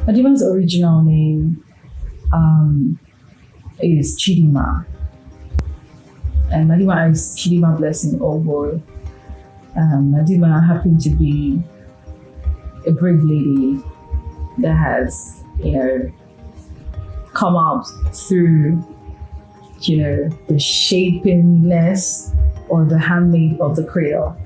Madinma's original name is Chidima. And Madinma is Chidima Blessing Oboy. Madinma happened to be a brave lady that has, come out through, the shapiness or the handmade of the cradle.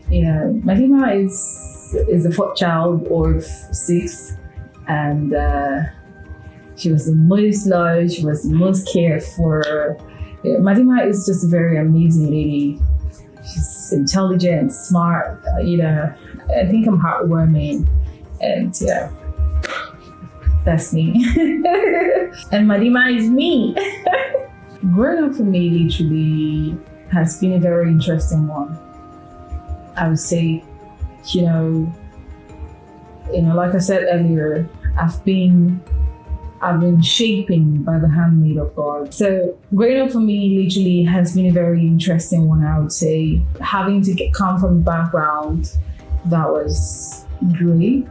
Madinma is the fourth child of 6, and she was the most loved, she was the most cared for. Madinma is just a very amazing lady. She's intelligent, smart, I think I'm heartwarming, and that's me. And Madinma is me. Growing up for me literally has been a very interesting one. I would say, like I said earlier, I've been shaping by the handmaid of God. So growing up for me literally has been a very interesting one, I would say. Having to come from a background that was great.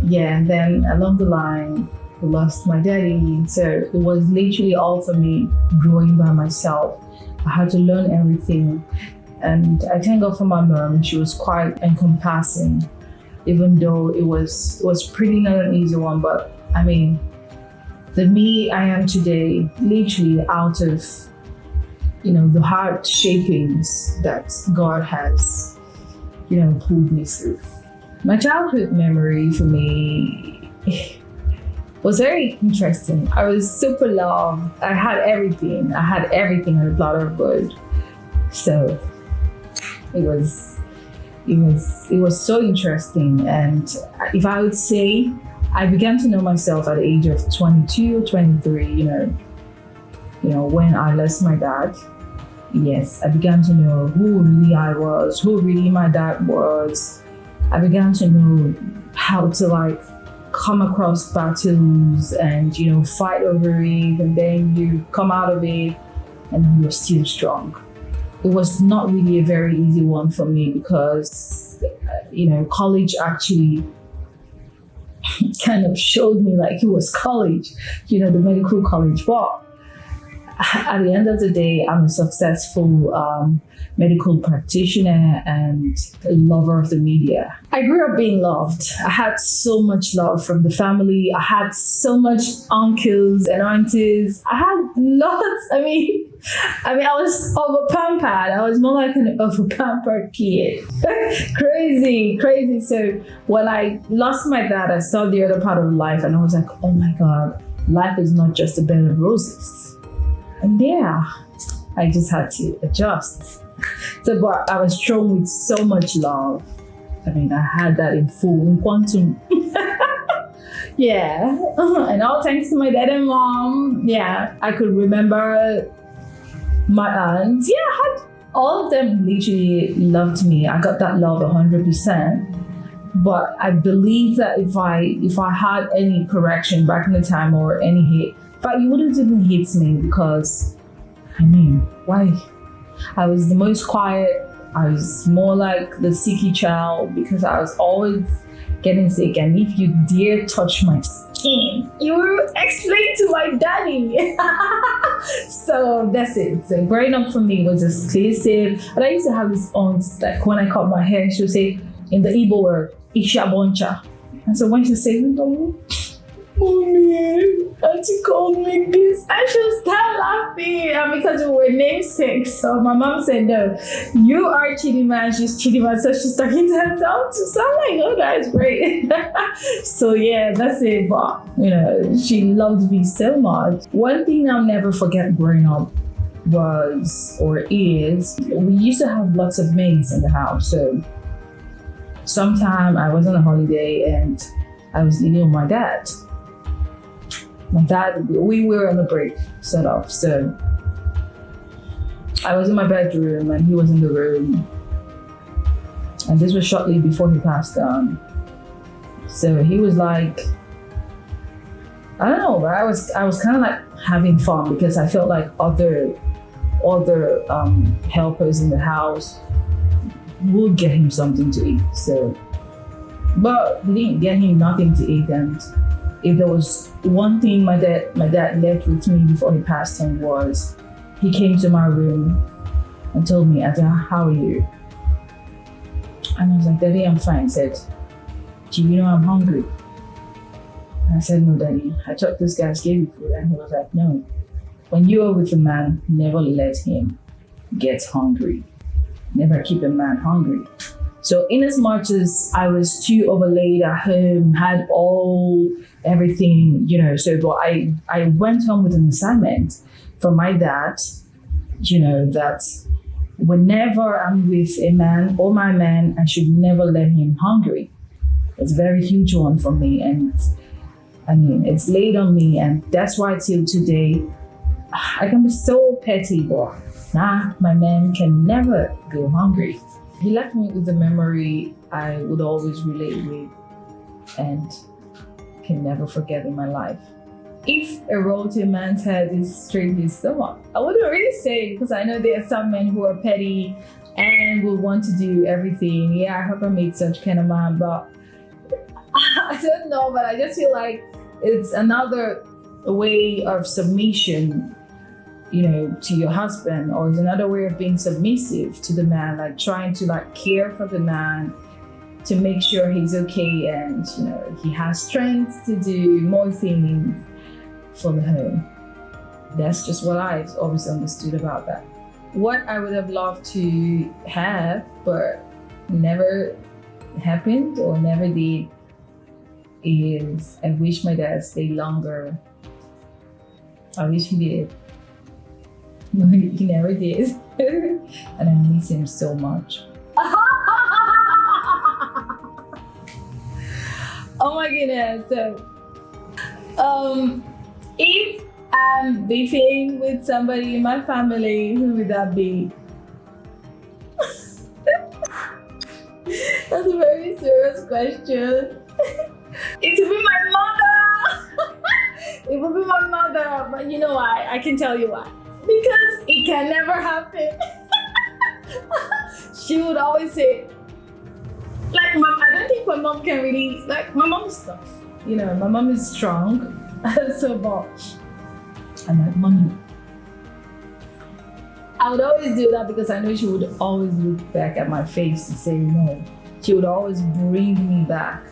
Yeah, and then along the line, I lost my daddy. So it was literally all for me growing by myself. I had to learn everything. And I thank God for my mom. She was quite encompassing, even though it was pretty not an easy one. But I mean, the me I am today, literally out of, the hard shapings that God has, pulled me through. My childhood memory for me was very interesting. I was super loved. I had everything. I had a platter of good. So it was so interesting. And if I would say, I began to know myself at the age of 22 or 23, when I lost my dad. Yes, I began to know who really I was, who really my dad was. I began to know how to come across battles and, fight over it, and then you come out of it and you're still strong. It was not really a very easy one for me because, college actually kind of showed me like it was college, the medical college. But at the end of the day, I'm a successful medical practitioner and a lover of the media. I grew up being loved. I had so much love from the family. I had so much uncles and aunties. I had lots. I mean, I was over-pampered. I was more like an over-pampered kid. Crazy. So when I lost my dad, I saw the other part of life and I was like, oh my God, life is not just a bed of roses. And I just had to adjust. So, but I was shown with so much love. I mean, I had that in full, in quantum. Yeah. And all thanks to my dad and mom. Yeah. I could remember my aunts. Yeah, I had all of them literally loved me. I got that love 100%. But I believe that if I had any correction back in the time or any hate, but you wouldn't even hate me because, why? I was the most quiet. I was more like the sicky child because I was always getting sick. And if you dare touch my skin, you will explain to my daddy. So that's it. So growing up for me was exclusive. And I used to have this aunt that when I cut my hair, she would say, in the Igbo word, Isha Boncha. And so when she said, Mommy, auntie called me this, I should start laughing. And because we were namesakes, so my mom said, no, you are Chidima, she's Chidima, so she's talking to herself too. So I'm like, oh, that's great. So yeah, that's it. But she loved me so much. One thing I'll never forget growing up is we used to have lots of maids in the house. So sometime I was on a holiday and I was living with my dad. We were on a break set off. So I was in my bedroom and he was in the room. And this was shortly before he passed on. So he was like, I don't know, but I was kind of like having fun because I felt like other helpers in the house would get him something to eat. So But we didn't get him nothing to eat. And if there was one thing my dad left with me before he passed on, was he came to my room and told me, Ada, how are you? And I was like, Daddy, I'm fine. He said, do you know I'm hungry? And I said, no, Daddy, I thought those guys gave you food. And he was like, no. When you are with a man, never let him get hungry. Never keep a man hungry. So in as much as I was too overlaid at home, had everything, but I went home with an assignment from my dad, that whenever I'm with a man or my man, I should never let him hungry. It's a very huge one for me. And I mean, it's laid on me. And that's why till today, I can be so petty, but my man can never go hungry. He left me with a memory I would always relate with and can never forget in my life. If a roll to a man's head is straight in his stomach, I wouldn't really say, because I know there are some men who are petty and will want to do everything. Yeah, I hope I made such kind of man, but I don't know, but I just feel like it's another way of submission, to your husband, or is another way of being submissive to the man, like trying to care for the man to make sure he's okay and he has strength to do more things for the home. That's just what I've always understood about that. What I would have loved to have but never happened or never did is I wish my dad stayed longer. I wish he did. No, he never did. And I miss him so much. Oh my goodness. So, if I'm beefing with somebody in my family, who would that be? That's a very serious question. It would be my mother. It would be my mother, but you know why? I can tell you why. Because it can never happen. She would always say, I don't think my mom can really, my mom's tough. My mom is strong. So, but I'm like, Mommy. I would always do that because I know she would always look back at my face and say no. She would always bring me back.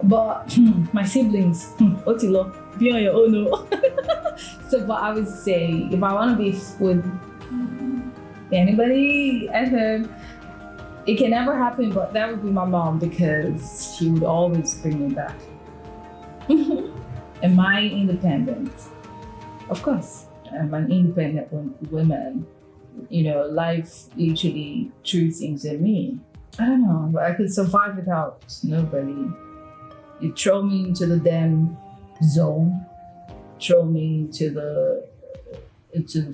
But my siblings, Otilo, be on your own. No. So, but I would say, if I want to be with anybody at home, it can never happen, but that would be my mom, because she would always bring me back. Am I independent? Of course, I'm an independent woman. Life literally threw things at me. I don't know, but I could survive without nobody. You throw me into the damn zone, throw me into the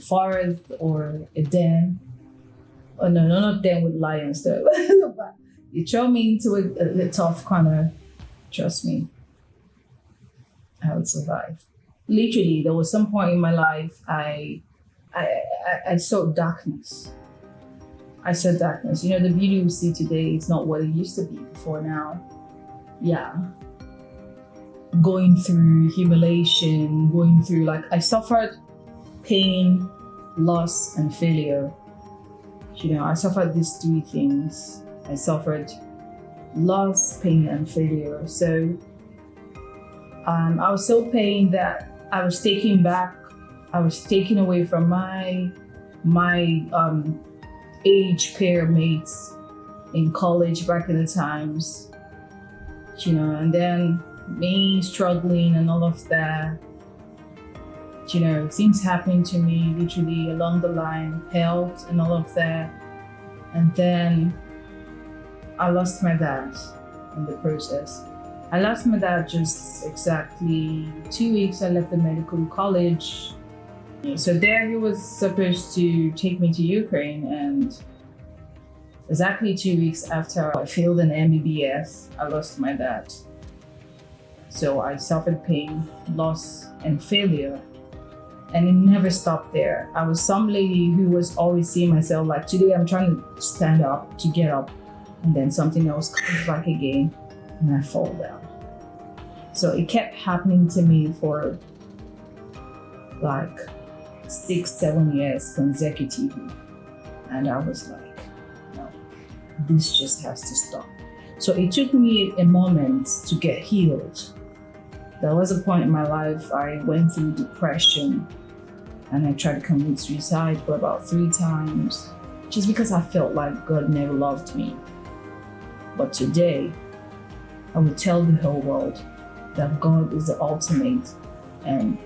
forest or a den. Oh no, not den with lions though. But you throw me into a tough corner, trust me, I would survive. Literally, there was some point in my life I saw darkness. I saw darkness. The beauty we see today is not what it used to be before now. Yeah. Going through humiliation, I suffered pain, loss, and failure. I suffered these three things. I suffered loss, pain, and failure. So I was so pained that I was taken back. I was taken away from my age pair mates in college back in the times. And then me struggling and all of that. Things happening to me literally along the line, health and all of that. And then I lost my dad in the process. I lost my dad just exactly 2 weeks I left the medical college. So there he was supposed to take me to Ukraine, and exactly 2 weeks after I failed an MBBS, I lost my dad. So I suffered pain, loss, and failure. And it never stopped there. I was some lady who was always seeing myself today I'm trying to stand up, to get up, and then something else comes back again. and I fall down. So it kept happening to me for like 6-7 years consecutively. And I was like, no, this just has to stop. So it took me a moment to get healed. There was a point in my life I went through depression and I tried to commit suicide for about 3 times, just because I felt like God never loved me. But today, I will tell the whole world that God is the ultimate, and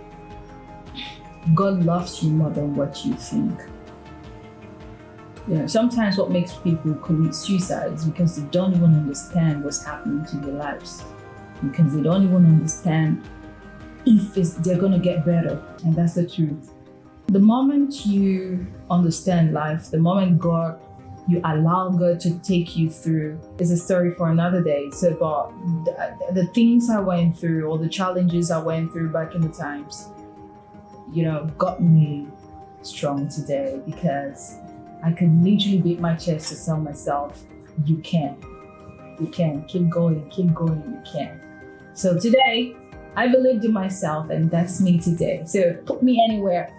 God loves you more than what you think. You know, sometimes what makes people commit suicide is because they don't even understand what's happening to their lives, because they don't even understand if they're gonna get better, and that's the truth. The moment you understand life, the moment you allow God to take you through, is a story for another day. So, but the things I went through, or the challenges I went through back in the times, you know, got me strong today, because I could literally beat my chest to tell myself, you can, keep going, you can. So today, I believed in myself, and that's me today. So put me anywhere.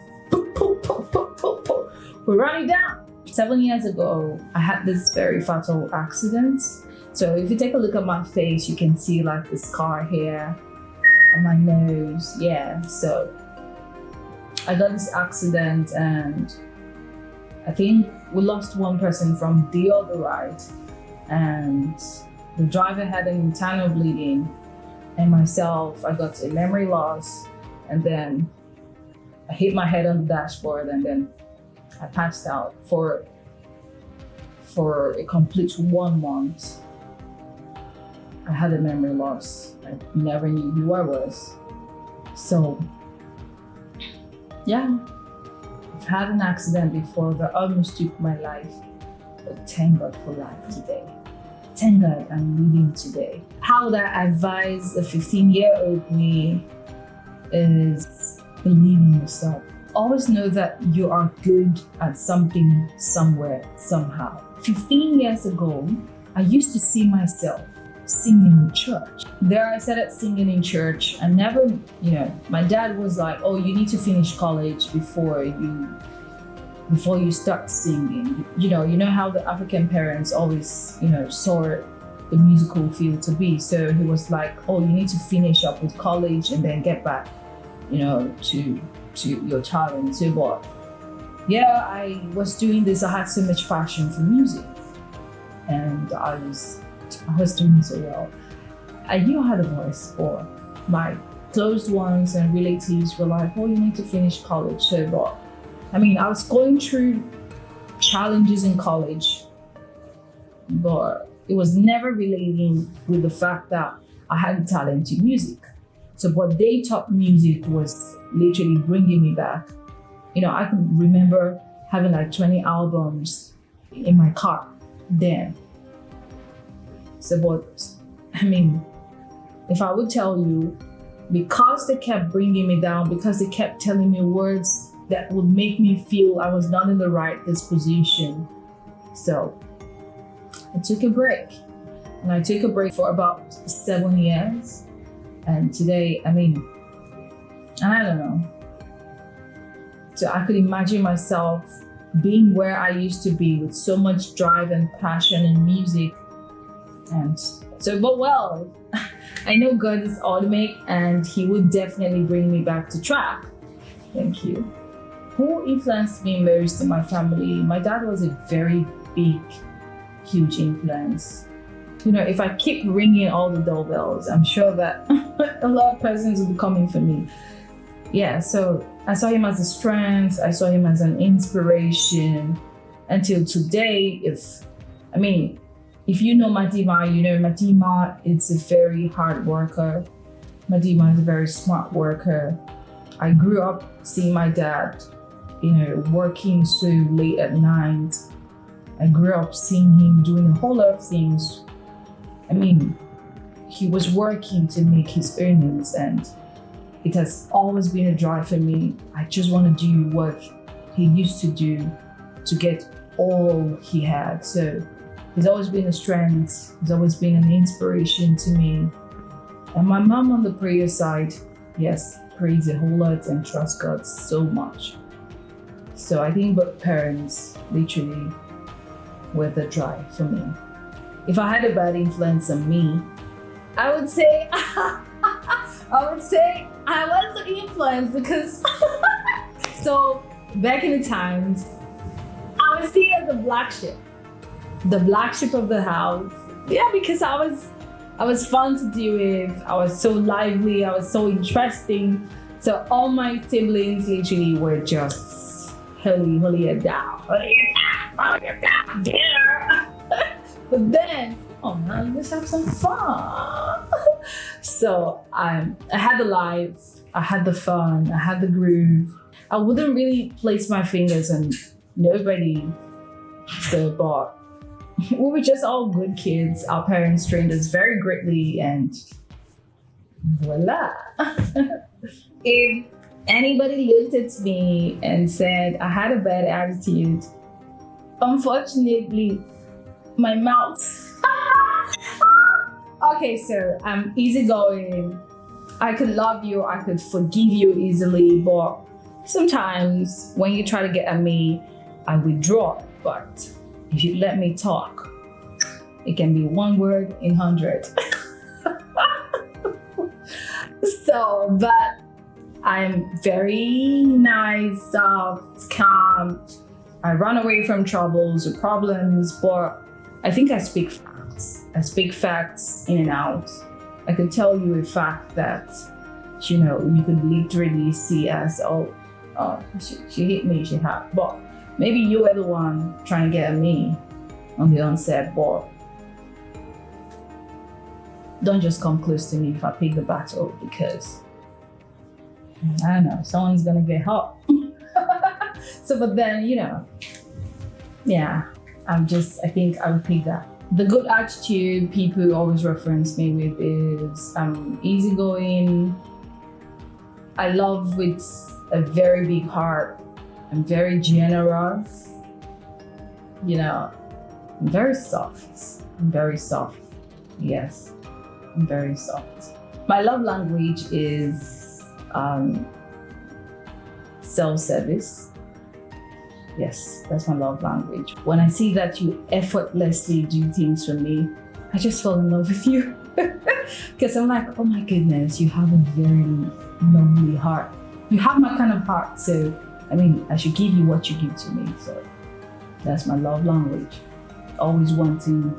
We run it down. 7 years ago, I had this very fatal accident. So if you take a look at my face, you can see like the scar here on my nose. Yeah, so I got this accident, and I think we lost one person from the other ride, and the driver had an internal bleeding, and myself, I got a memory loss, and then I hit my head on the dashboard, and then I passed out for a complete 1 month. I had a memory loss. I never knew who I was. So, yeah, I've had an accident before that almost took my life, but thank God for life today. Thank God I'm living today. How would I advise a 15-year-old me is believe in yourself. Always know that you are good at something, somewhere, somehow. 15 years ago, I used to see myself singing in church. There I started singing in church. I never, my dad was like, oh, you need to finish college before you start singing. You know how the African parents always, saw the musical field to be. So he was like, oh, you need to finish up with college and then get back, to your talent. So what? Yeah, I was doing this. I had so much passion for music, and I was doing so well. I knew I had a voice, but my close ones and relatives were like, oh, you need to finish college. So what? I was going through challenges in college, but it was never relating with the fact that I had talent in music. So what they taught music was literally bringing me back. I could remember having like 20 albums in my car then. So what, if I would tell you, because they kept bringing me down, because they kept telling me words that would make me feel I was not in the right disposition. So I took a break. And I took a break for about 7 years. And today, I don't know. So I could imagine myself being where I used to be with so much drive and passion in music. And so, but well, I know God is ultimate, and He would definitely bring me back to track. Thank you. Who influenced me most in my family? My dad was a very big, huge influence. If I keep ringing all the doorbells, I'm sure that a lot of persons will be coming for me. Yeah, so I saw him as a strength. I saw him as an inspiration. Until today, if you know Madinma, Madinma is a very hard worker. Madinma is a very smart worker. I grew up seeing my dad, working so late at night. I grew up seeing him doing a whole lot of things. He was working to make his earnings, and it has always been a drive for me. I just want to do what he used to do to get all he had. So He's always been a strength. He's always been an inspiration to me. And my mom on the prayer side, yes, prays a whole lot and trusts God so much. So I think both parents literally were the drive for me. If I had a bad influence on me, I would say I was the influence because so back in the times, I was seen as the black sheep of the house. Yeah, because I was fun to deal with. I was so lively. I was so interesting. So all my siblings literally were just holy it down. But then, oh man, let's have some fun. So I had the lights, I had the fun, I had the groove. I wouldn't really place my fingers on nobody. So, but we were just all good kids. Our parents trained us very greatly, and voila. If anybody looked at me and said I had a bad attitude, unfortunately, my mouth. Okay, so I'm easygoing. I could love you, I could forgive you easily, but sometimes when you try to get at me, I withdraw. But if you let me talk, it can be one word in 100. So, but I'm very nice, soft, calm. I run away from troubles or problems, but I think I speak facts. I speak facts in and out. I could tell you a fact that, you could literally see as, she hit me, she had. But maybe you were the one trying to get at me on the onset, but don't just come close to me if I pick the battle, because I don't know, someone's gonna get hurt. So, but then, yeah, I think I would pick that. The good attitude people always reference me with is I'm easygoing. I love with a very big heart. I'm very generous. I'm very soft. Yes, I'm very soft. My love language is self-service. Yes, that's my love language. When I see that you effortlessly do things for me, I just fall in love with you. Because I'm like, oh my goodness, you have a very lovely heart. You have my kind of heart, so I should give you what you give to me. So that's my love language. Always wanting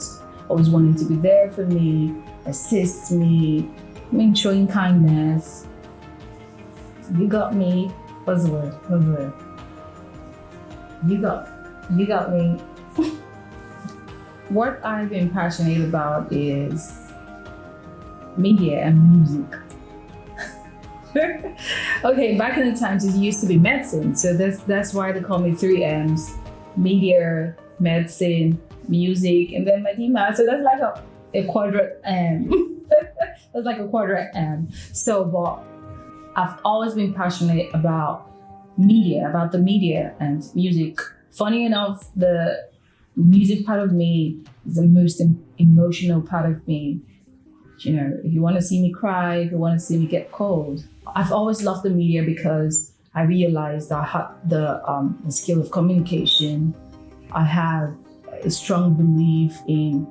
to be there for me, assist me, showing kindness. You got me. What's the word? You got me. What I've been passionate about is media and music. Okay, back in the times it used to be medicine, so that's why they call me 3 M's: media, medicine, music, and then Madinma. So that's like a quadrant M. That's like a quadrant M. So, but I've always been passionate about the media and music. Funny enough, the music part of me is the most emotional part of me. If you want to see me cry, if you want to see me get cold. I've always loved the media because I realized I had the skill of communication. I have a strong belief in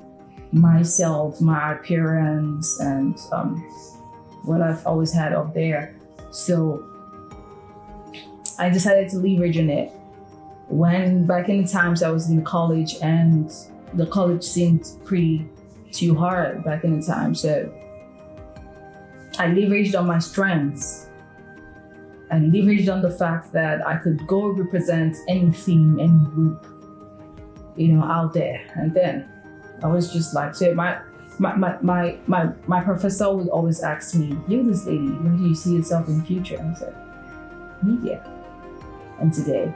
myself, my appearance, and what I've always had up there. So I decided to leverage on it. When back in the times I was in the college, and the college seemed pretty too hard back in the time, so I leveraged on my strengths. I leveraged on the fact that I could go represent any theme, any group, out there. And then I was just like, so my professor would always ask me, "You're this lady, where do you see yourself in the future?" And I said, "Media." And today,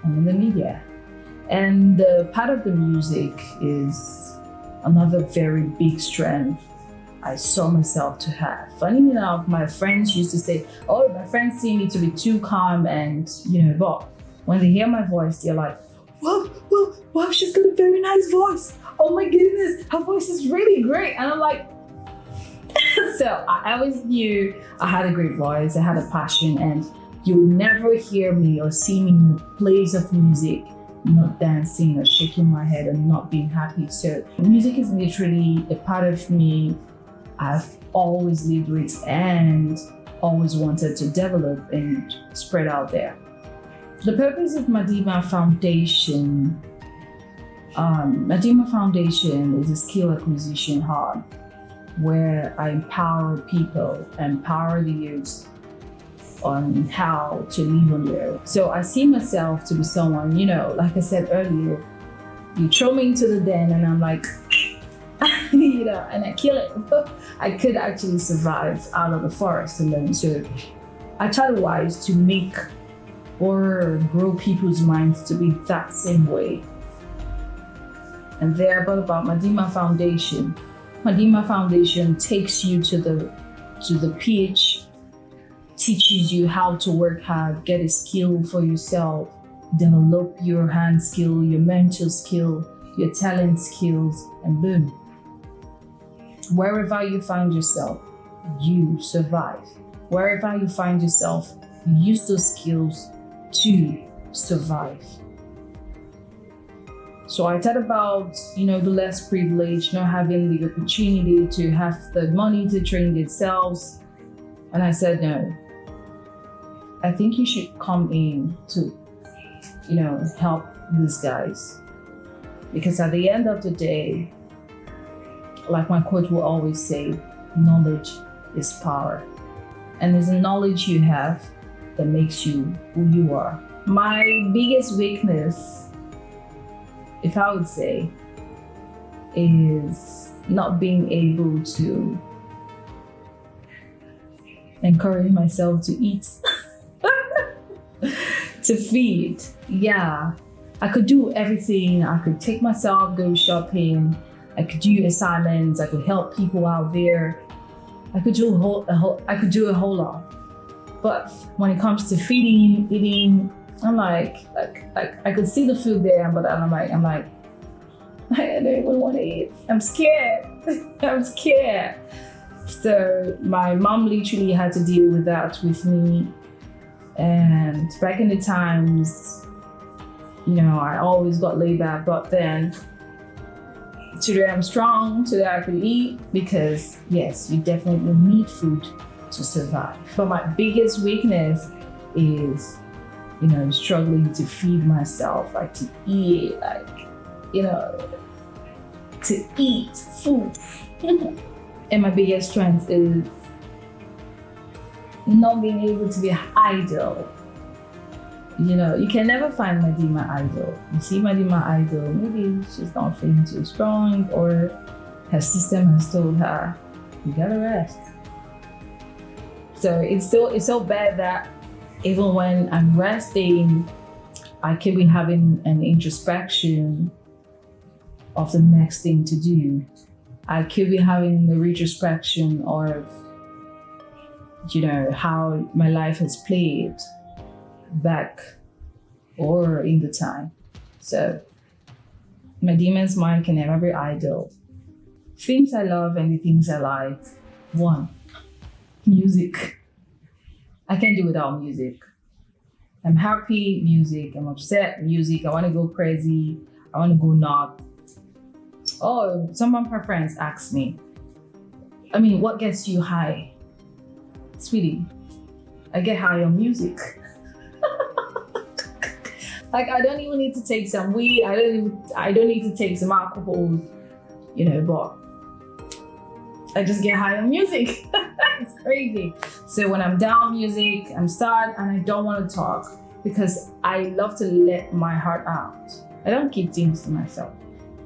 I'm in the media. And the part of the music is another very big strength I saw myself to have. Funny enough, my friends used to say, "Oh, my friends see me to be too calm," and but when they hear my voice, they're like, "Wow, she's got a very nice voice. oh my goodness, her voice is really great. And I'm like, so I always knew I had a great voice, I had a passion, and you will never hear me or see me in the place of music not dancing or shaking my head and not being happy. So music is literally a part of me I've always lived with and always wanted to develop and spread out there. The purpose of Madinma Foundation, Madinma Foundation is a skill acquisition hub where I empower people, empower the youth on how to live on their own. So I see myself to be someone, like I said earlier, you throw me into the den and I'm like, and I kill it. I could actually survive out of the forest alone. So I try to wise to make or grow people's minds to be that same way. And therefore about Madinma Foundation. Madinma Foundation takes you to the pitch, teaches you how to work hard, get a skill for yourself, develop your hand skill, your mental skill, your talent skills, and boom. Wherever you find yourself, you survive. Wherever you find yourself, you use those skills to survive. So I thought about, the less privileged, not having the opportunity to have the money to train themselves. And I said, no, I think you should come in to, help these guys. Because at the end of the day, like my coach will always say, knowledge is power. And it's the knowledge you have that makes you who you are. My biggest weakness, if I would say, is not being able to encourage myself to eat, to feed. Yeah, I could do everything. I could take myself, go shopping. I could do assignments. I could help people out there. I could do a whole lot. But when it comes to feeding, eating, I'm like I could see the food there, but I'm like, I don't even want to eat. I'm scared. I'm scared. So my mom literally had to deal with that with me. And back in the times, I always got laid back, but then today I'm strong, today I can eat, because yes, you definitely need food to survive. But my biggest weakness is, struggling to feed myself, like to eat, to eat food. And my biggest strength is not being able to be idle. You can never find Madinma idle. You see Madinma idle, maybe she's not feeling too strong, or her system has told her, you gotta rest. So it's so bad that even when I'm resting, I could be having an introspection of the next thing to do. I could be having the retrospection of, how my life has played back or in the time. So Madinma's mind can never be idle. Things I love and the things I like. 1, music. I can't do without music. I'm happy, music. I'm upset, music. I want to go crazy. I want to go nuts. Oh, some of my friends ask me, what gets you high? Sweetie, I get high on music. Like, I don't even need to take some weed. I don't need to take some alcohol, but I just get high on music. It's crazy. So when I'm down music, I'm sad and I don't want to talk, because I love to let my heart out. I don't keep things to myself.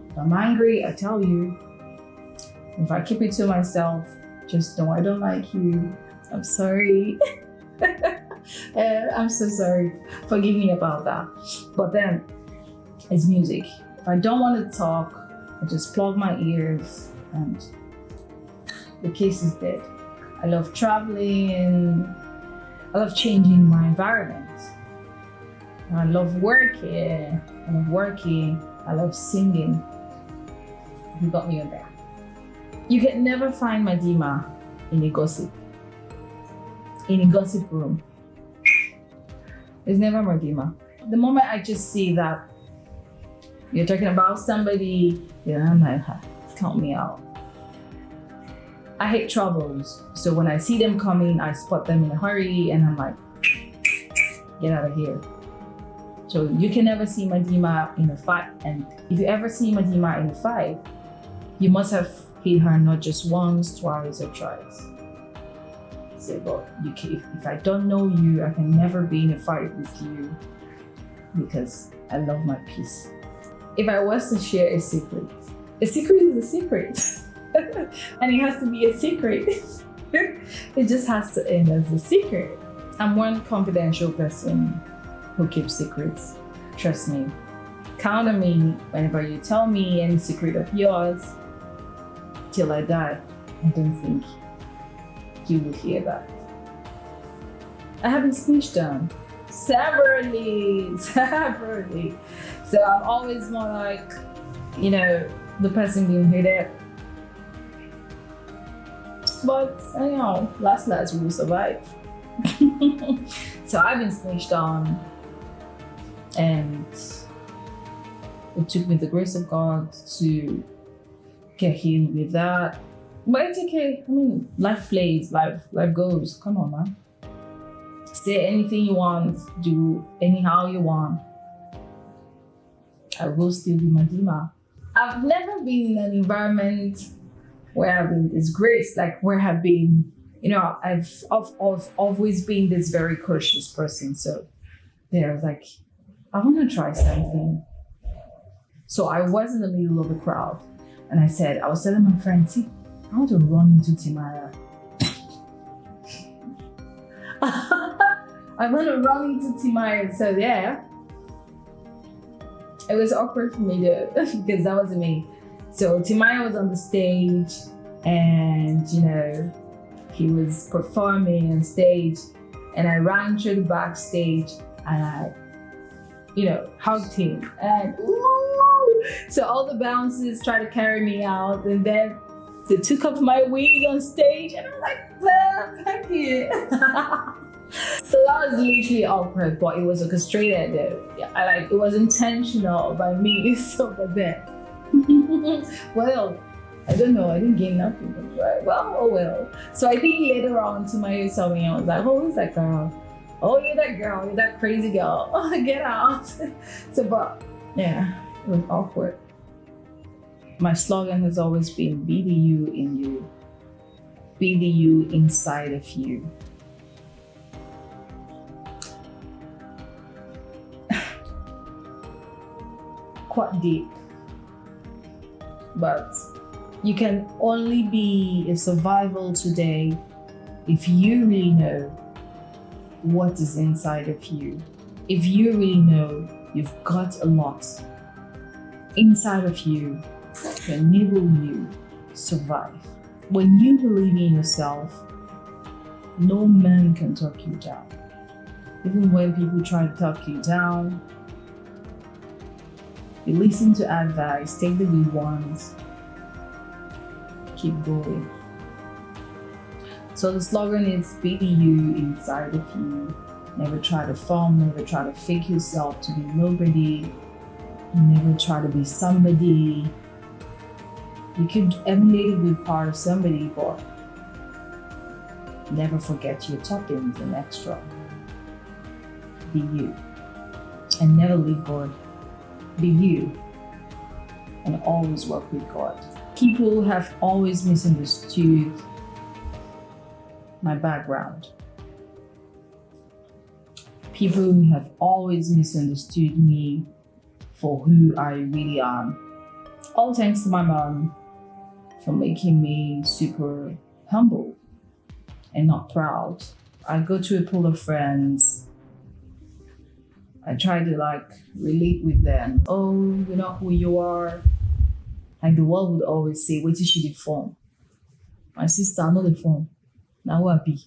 If I'm angry, I tell you. If I keep it to myself, just know I don't like you. I'm sorry. I'm so sorry. Forgive me about that. But then it's music. If I don't want to talk, I just plug my ears and the case is dead. I love traveling. I love changing my environment. I love working. I love singing. He got me on that. You can never find Madinma in a gossip room. There's never Madinma. The moment I just see that you're talking about somebody, I'm like, count me out. I hate troubles. So when I see them coming, I spot them in a hurry and I'm like, get out of here. So you can never see Madinma in a fight. And if you ever see Madinma in a fight, you must have hit her not just once, twice, or thrice. Say, but if I don't know you, I can never be in a fight with you because I love my peace. If I was to share a secret is a secret. And it has to be a secret. It just has to end as a secret. I'm one confidential person who keeps secrets. Trust me. Count on me whenever you tell me any secret of yours till I die. I don't think you will hear that. I have been snitched on severally. So I'm always more like, the person being hated. But last we will survive. So I've been snitched on, and it took me the grace of God to get healed with that. But it's okay. Life plays, life goes. Come on, man. Say anything you want, do anyhow you want. I will still be Madinma. I've never been in an environment where I've been disgraced, like where I've been, I've always been this very cautious person. So there I was like, I want to try something. So I was in the middle of the crowd and I was telling my friend, see, I want to run into Timaya. I want to run into Timaya. So yeah, it was awkward for me because that wasn't me. So Timaya was on the stage and, he was performing on stage and I ran through the backstage and I, hugged him and ooh! So all the bouncers tried to carry me out and then they took off my wig on stage and I'm like, well, thank you. So that was literally awkward, but it was orchestrated. It was intentional by me. So, but then, well, I don't know. I didn't gain nothing from it, right? Well, oh well. So I think later on, Timaya saw me. I was like, oh, who's that girl? Oh, you're that girl. You're that crazy girl. Oh, get out. So, but yeah, it was awkward. My slogan has always been, be the you in you. Be the you inside of you. Quite deep, but you can only be a survival today if you really know what is inside of you. If you really know you've got a lot inside of you to enable you survive. When you believe in yourself, no man can talk you down. Even when people try to talk you down, you listen to advice, take the good ones, keep going. So the slogan is, be the you inside of you. Never try to form, never try to fake yourself to be nobody. Never try to be somebody. You could emulate and be part of somebody, but never forget your toppings and extra. Be you. And never leave God. Be you and always work with God. People have always misunderstood my background. People have always misunderstood me for who I really am. All thanks to my mom for making me super humble and not proud. I go to a pool of friends. I try to relate with them. Oh, you're not who you are. Like the world would always say, wait till she did form. My sister, I know the form. Now who I be?